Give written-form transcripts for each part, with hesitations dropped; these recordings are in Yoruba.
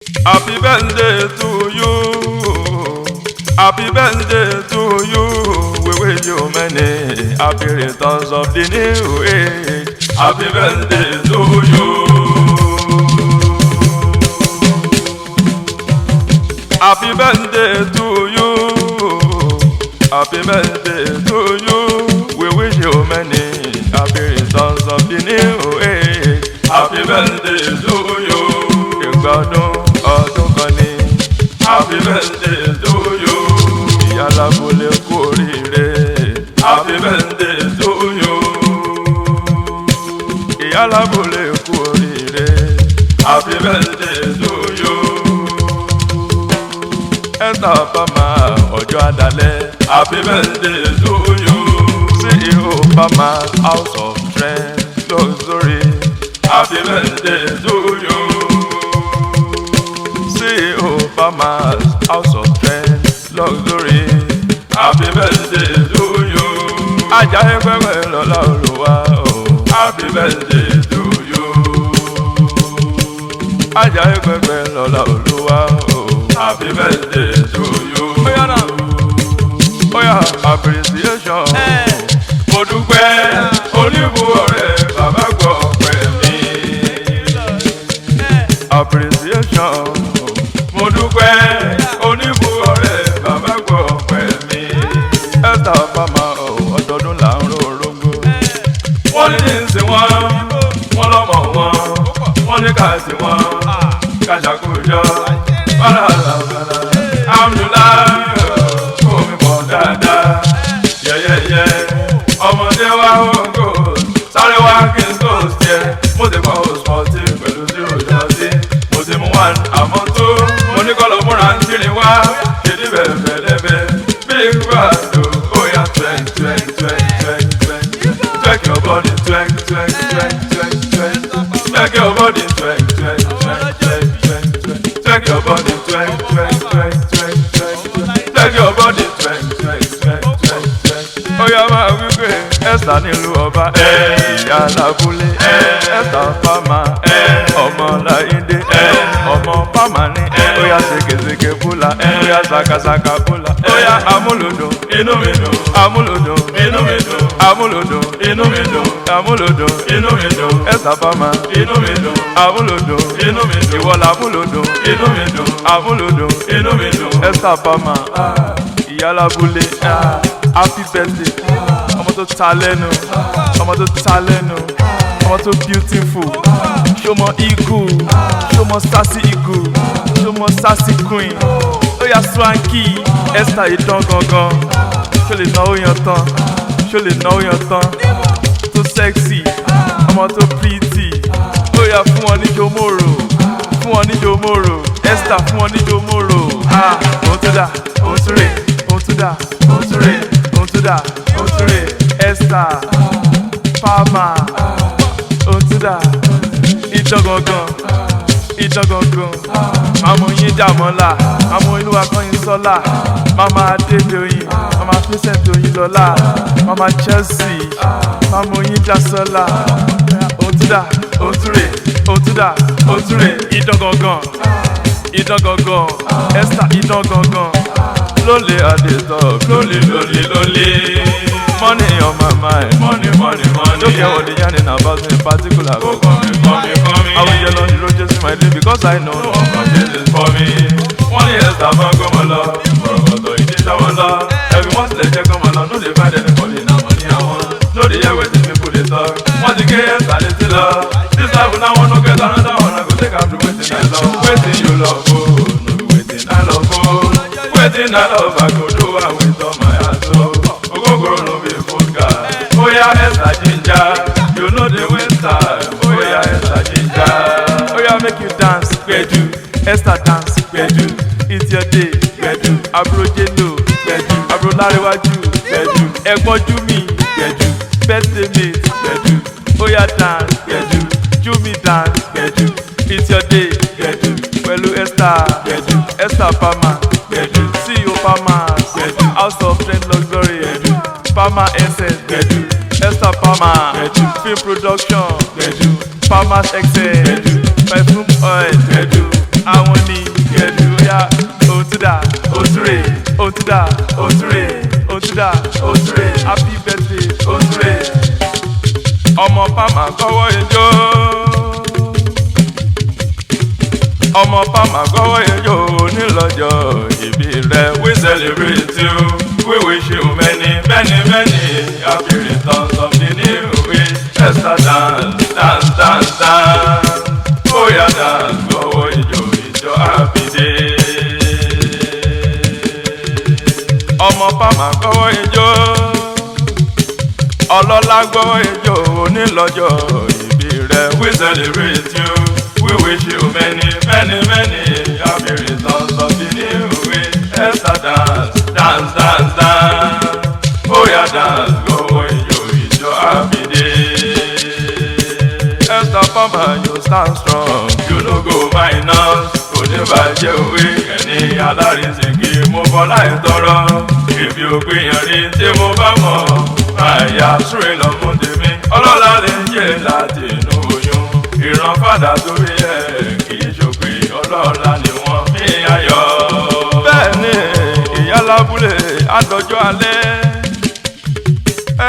Happy birthday to you. Happy birthday to you. We wish you many happy returns of the new age. Happy birthday to you. Happy birthday to you. Happy birthday to you. We wish you many happy returns of the new age. Happy birthday to you. Ìgbádùn ọdún kan ni. Happy birthday to you. Ìyá alábòlé kú oríire. Happy birthday to you. Ìyá alábòlé kú oríire. Happy birthday to you. Esther Apala ọjọ́ adalẹ̀. Happy birthday to you. CEO Palmer House of Strength Luxury. Happy birthday to you. CEO Palmer House of Strength Luxury. Happy birthday to you. Ajayi pẹpẹ lọ́lá Olúwa o. Happy birthday to you. Ajayi pẹpẹ lọ́lá Olúwa o. Happy birthday to you. Oya appreciation. Mo dúpẹ́ oníbu ọ̀rẹ́ bàbá gbọ́ pẹ́ mi. Appreciation. Mo dúpẹ́ oníbu ọ̀rẹ́ bàbá gbọ́ pẹ́ mi. Esther Apala ọdọọdún là ń ro orógbó. Wọ́n ní ìsìn wọ́n lọ́mọ wọ́n ní káàsì ká ṣàkójọ. Alhamdulillah kò mi pọ̀ dáadáa. Yẹ́yẹ́yẹ́ ọmọdé wa ògo sáré wá kí n tó ṣe. Mo ti kọ́ òṣùpọ̀tì pẹ̀lú zero jọ́sí. Mo ti mú one àmọ́ tó. Mo ní kọ́lọ̀ múra ń tìrì wá. Ṣèdí bẹ̀rẹ̀ lẹ́bẹ̀. Big Brado oya twerk twerk twerk twerk twerk. Twerk your body twerk twerk twerk twerk twerk. Twerk your body twerk twerk twerk twerk twerk. Twerk your body twerk twerk twerk twerk twerk. Twerk your body twerk twerk twerk twerk twerk. Oya máa wí pé Esther nílùú ọba. Ìyá alábúlé. Esther Apala. Ọmọ Láyíndé. Ọmọ Palmer ní. Oya ṣèkèṣèkè búlà. Oya ṣàkàṣàkà búlà. Oya amúlòdùn inú mi dùn. Amúlòdùn inú mi dùn. Amúlòdùn inú mi dùn. Amúlòdùn inú mi dùn. Esther Apala inú mi dùn. Amúlòdùn inú mi dùn. Ìwọ làmúlòdùn inú mi dùn. Amúlòdùn inú mi dùn. Esther Apala ìyá alábúlé. Happy birthday. Ọmọ tó ta lẹ́nu. Ọmọ tó ta lẹ́nu. Ọmọ tó beautiful. Ṣọmọ eagle. Ṣọmọ sassy eagle. Ṣọmọ sassy queen. Ó yá swanky. Esther ìdán gangan. Ṣó lè náwó yan tán. Ṣó lè náwó yan tán. Tó sexy. Ọmọ tó pretty. Ó yá fún wọn ní jomoro. Fún wọn ní jomoro. Esther fún wọn ní jomoro. Òun tó dà. Òun tó rè. Òun tó dà. Òun tó rè. Òun tó dà. Òun tó rè. Esther Palmer. Òun tó dà. Ìdán gangan. Ìdán gangan. Màmú yín Dàmọ́lá. Màmú Olúwa Kọ́yìn Sọ́lá. Màmá Adédoyin. Màmá Vincent Oyinlọ́lá. Màmá Chelsea. Màmú yín Dásọ́lá. Òun tó dà. Òun tó rè. Òun tó dà. Òun tó rè. Ìdán gangan. Ìdán gangan. Esther ìdán gangan. Lonely at the top. Lonely. Money on my mind. Money. Don't care what they yarning about me in particular. Go come me. I will yell on the road just in my day because I know no one changes for me. Money Esther man come along. Borogodo it is our law. Every once they check come along. No they find anybody now money I want. No they hear what these people they talk. Once they get Esther they still love. This life will now want to get another one. I go take am to waiting I love. Waiting you love oh. No be waiting I love oh. Waiting I love I go do I with all my heart so. Ogogoro no be food guy. Oh yeah Esther ginger. You know the waste time. Oh yeah Esther ginger. Oh yeah make you dance. Gbedu. Esther dance. Gbedu. It's your day. Gbedu. Abro Jelo. Gbedu. Abro Lárewájú. Gbedu. Ẹ̀gbọ́n Jumi. Gbedu. Birthday mate. Gbedu. Oh yeah dance. Gbedu. Jumi dance. Gbedu. It's your day. Gbedu. Pẹ̀lú Esther. Gbedu. Esther Apala. Gbedu. CEO Palmer. Gbedu. House of Strength Luxury. Gbedu. Palmer Essence. Gbedu. Esther Apala. Gbedu. Film production. Gbedu. Palmer's Excel. Gbedu. Perfume oil. Gbedu. àwọn ni gẹ̀dúyà òtúdà òtúrè òtúdà òtúrè òtúdà òtúrè happy birthday òtúrè ọmọ pàmà kọ́wọ́ ijó ọmọ pàmà kọ́wọ́ ijó onílọ́jọ́ ìbí rẹ̀ we celebrate you we wish you many many many happy returns of the new year. Esther dance dance dance dance oh yeah dance kọ́wọ́ ijó ìjọ happy day. ọmọ pàmà kọ́wọ́ ijó ọlọ́lá gbọ́wọ́ ijó onílọ́jọ́ ìbí rẹ̀ we celebrate you we wish you many many many happy returns of the new year. Esther dance dance dance dance oh yeah dance kọ́wọ́ ijó ìjọ happy day. Esther Pama you stand strong you no go minus kò ní bàjẹ́ òwe ẹni alárinṣègbè mo bọ́lá ìtọ́rọ ìbí ògbìyàn rí tí mo bá mọ̀ àyà súré lọ́mú tèmi ọlọ́lá lè jẹ́ láti inú oyún ìran fàdà torí ẹ̀ kì í ṣòpè ọlọ́lá ni wọ́n fi ayọ̀. bẹ́ẹ̀ ni ìyá lábúlé àdọ́jọ́ alẹ́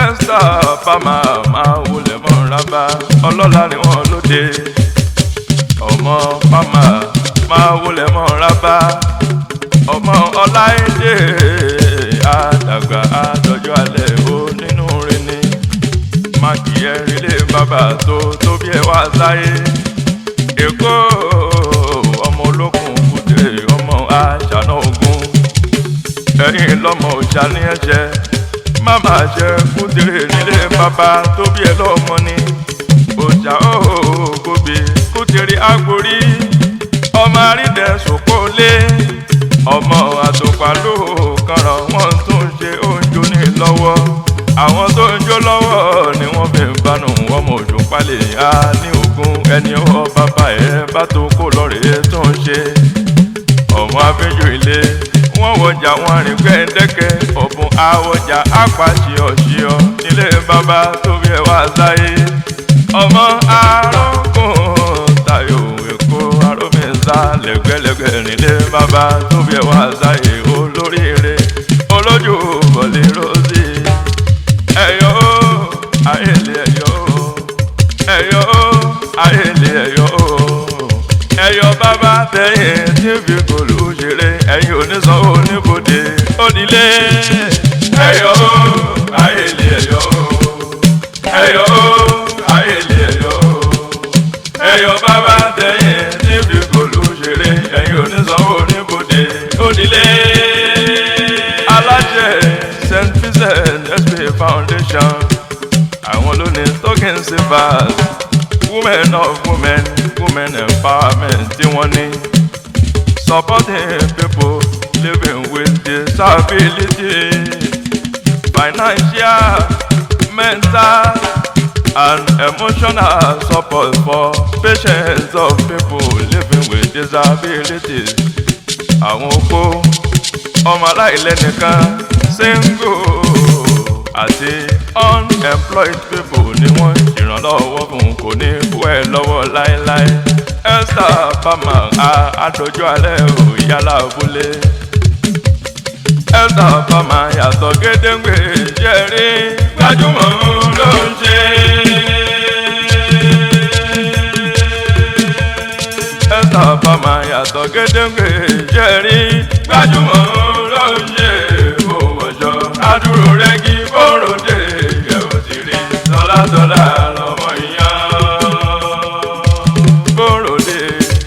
Esther Pama máa wulẹ̀ mọ́ rábà ọlọ́lá ni wọ́n lóde ọmọ Pama máa wulẹ̀ mọ́ rábà ọmọ ọláìdé àdàgbà àdọ́jọ́ alẹ́ ó nínú rẹ̀ ni mákì ẹ̀rìnlé bàbá tó tóbi ẹ̀ wá sáyé èkó ọmọ olókùn kùtè ọmọ àṣànà ogun ẹ̀yìn lọ́mọ òṣà ní ẹ̀ṣẹ̀ máma ṣe kùtìrì nílé bàbá tóbi ẹ̀ lọ́mọ ni òṣà ògòbè kùtìrì àgbórí ọmọ àrídẹ̀ sòkólé ọmọ àtòpàlò kanran wọn tún ṣe oúnjẹ ní lọ́wọ́ àwọn tó ń jó lọ́wọ́ ni wọ́n fi ń bánu ọmọ òjò palẹ̀ á ní ogun ẹni ọwọ́ bàbá ẹ̀ bá tó kó lọ́rẹ̀ẹ́ tó ń ṣe ọmọ afẹ́jọ́ ilé wọ́n wọjà wọn rìn gbẹ́ndẹ́kẹ́ ọ̀bùn àwọjà apàṣíọ̀ṣíọ̀ nílé bàbá tó bí ẹ wá sáyé ọmọ arókùn tayo èkó arómìnsá lẹ́gbẹ̀lẹ́gbẹ̀ nílé bàbá tó bí ẹ wá sáyé olóríire olójú bọ̀lì rosy ẹ̀yọ́ ayẹlẹ ẹ̀yọ́ ayẹlẹ ẹ̀yọ́ bàbá tẹ̀yìn tí fi kòlù ṣeré ẹ̀yìn onísanwó oníbodè onílé ẹ̀yọ́ ayẹlẹ ẹ̀yọ́ ayẹlẹ ẹ̀yọ́ bàbá tẹ̀yìn tí fi kòlù ṣeré ẹ̀yìn onísanwó oníbodè onílé aláṣẹ St. Vincent SP Foundation àwọn ló ní token savers women of women women empowerment tí wọ́n ní supporting people living with disability financial mental and emotional support for patients of people living with disabilities àwọn opó ọmọ aláìlẹ́nìkan single àti unemployed people ni wọ́n ìrànlọ́wọ́ fún kò ní kú ẹ̀ lọ́wọ́ láéláé. Esther Pama àdójú alẹ́ ò yálà abúlé. Esther Pama yàtọ̀ gédéǹgbè jẹ́rí gbajúmọ̀ ló ń ṣe. Esther Pama yàtọ̀ gédéǹgbè jẹ́rí gbajúmọ̀ ló ń ṣe. Adúró rẹ́gí bọ́rọ̀dé ẹ̀ ò ti rí tọ́látọ́lá lọ́mọ ìyàn. Bọ́rọ̀dé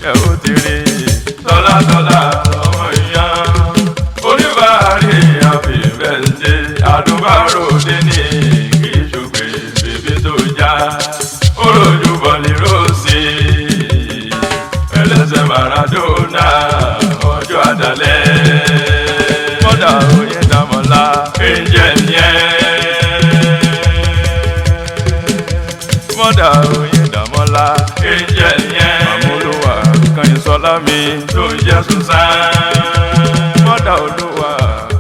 ẹ̀ ò ti rí tọ́látọ́lá lọ́mọ ìyàn. Oníbàárì happy birthday àdúbàròdé ní kí ìṣògbè bèbí tó já. Olójú bọ̀lì rosy ẹlẹ́sẹ̀ Maradona ọjọ́ àdálẹ́. Mọ́dà òye dàmọ́lá mọ́dà òyìn dàmọ́lá angel yẹn àmúlùwà kàyìn sọlá mi tó ń jẹ́ Susan mọ́dà olúwa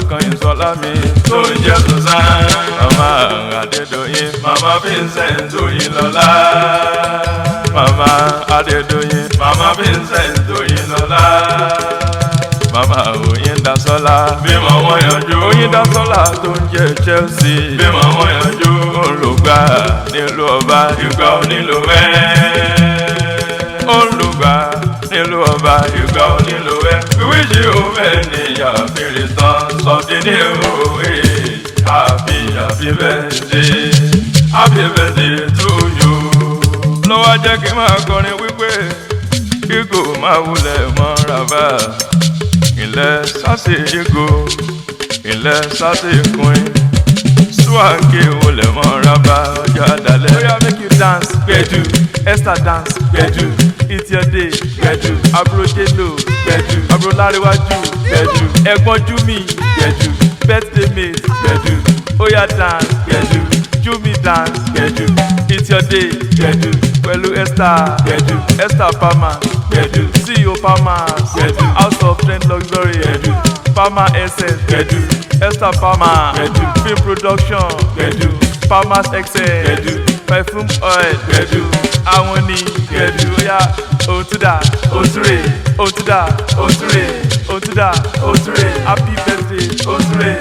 kàyìn sọlá mi tó ń jẹ́ Susan mama Adédoyin mama Vincent Oyinlọ́lá mama Adédoyin mama Vincent Oyinlọ́lá Oyindasola bímọ wọn yanjú. Oyindasola tó ń jẹ Chelsea bímọ wọn yanjú. Olùgbà nílùú ọba ìgbà onílù ẹ. Olùgbà nílùú ọba ìgbà onílù ẹ. We wish you many happy returns of the new age. Happy birthday, happy birthday to you. Lọ́wọ́ jẹ́ kí n máa kọrin wípé kíkò máa wulẹ̀ mọ́ ràbà. Ilẹ̀ sásì ìgò, ilẹ̀ sásì kùn. Swaggy wulẹ̀ mọ́ ràbà ọjọ́ àdálẹ̀. Oya make you dance, gbẹ̀du. Esther dance, gbẹ̀du. It's your day, gbẹ̀du. Àbúrò Jelo, gbẹ̀du. Àbúrò Láríwájú, gbẹ̀du. Ẹ̀gbọ́n Júmi, gbẹ̀du. Birthday mate, gbẹ̀du. Oya dance, gbẹ̀du. Júmi dance, gbẹ̀du. It's your day, gbẹ̀du. Pẹ̀lú Esther, gbẹ̀du. Esther Palmer, gbẹ̀du. CEO Palmer, gbẹ̀du. House of Trend Luxury, gbẹ̀du. Palmer Essence, gbẹ̀du. Esther Palmer, gbẹ̀du. Film production, gbẹ̀du. Palmer's Excel, gbẹ̀du. Perfume oil, gbẹ̀du. Àwọn ni gbẹ̀du. Oya òtúdà òtúrè òtúdà òtúrè òtúdà òtúrè. Happy birthday òtúrè.